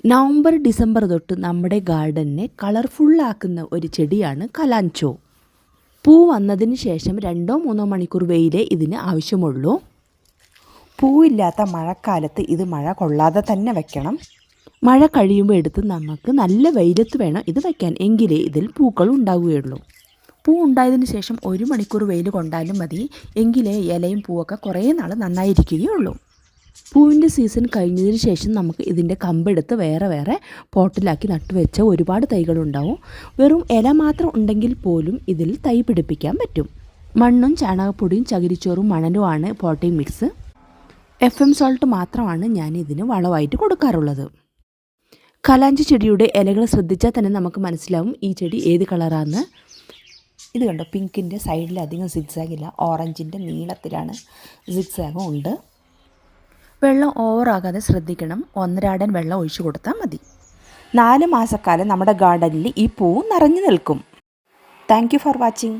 November December തൊട്ട് നമ്മുടെ ഗാർഡനെ കളർഫുള്ളാക്കുന്ന ഒരു ചെടിയാണ് കലാഞ്ചോ. പൂ വന്നതിന് ശേഷം 2-3 മണിക്കൂർ വെയിലേ ഇതിന് ആവശ്യമുള്ളൂ. പൂവില്ലാത്ത മഴക്കാലത്ത് ഇത് മഴ കൊള്ളാതെ തന്നെ വെക്കണം. മഴ കഴിയുമ്പോൾ എടുത്ത് നമുക്ക് നല്ല വെയിലത്ത് വേണം ഇത് വയ്ക്കാൻ, എങ്കിലേ ഇതിൽ പൂക്കൾ ഉണ്ടാവുകയുള്ളൂ. പൂ ഉണ്ടായതിന് ശേഷം 1 മണിക്കൂർ വെയിൽ കൊണ്ടാലും മതി, എങ്കിലേ ഇലയും പൂവൊക്കെ കുറേ നാൾ നന്നായിരിക്കുകയുള്ളൂ. പൂവിൻ്റെ സീസൺ കഴിഞ്ഞതിന് ശേഷം നമുക്ക് ഇതിൻ്റെ കമ്പെടുത്ത് വേറെ പോട്ടിലാക്കി നട്ടുവെച്ച ഒരുപാട് തൈകളുണ്ടാവും. വെറും ഇല മാത്രം ഉണ്ടെങ്കിൽ പോലും ഇതിൽ തൈ പിടിപ്പിക്കാൻ പറ്റും. മണ്ണും ചാണകപ്പൊടിയും ചകിരിച്ചോറും മണലുമാണ് പോട്ടിംഗ് മിക്സ്. FM സോൾട്ട് മാത്രമാണ് ഞാൻ ഇതിന് വളമായിട്ട് കൊടുക്കാറുള്ളത്. കലാഞ്ചി ചെടിയുടെ ഇലകൾ ശ്രദ്ധിച്ചാൽ തന്നെ നമുക്ക് മനസ്സിലാവും ഈ ചെടി ഏത് കളറാണെന്ന്. ഇത് കണ്ടോ, പിങ്കിൻ്റെ സൈഡിൽ അധികം സിഗ്സാഗില്ല, ഓറഞ്ചിൻ്റെ നീളത്തിലാണ് സിഗ്സാഗും ഉണ്ട്. വെള്ളം ഓവറാകാതെ ശ്രദ്ധിക്കണം. 1.5 വെള്ളം ഒഴിച്ചു കൊടുത്താൽ മതി. 4 മാസക്കാലം നമ്മുടെ ഗാർഡനിൽ ഈ പൂ നിറഞ്ഞു നിൽക്കും. Thank you for watching.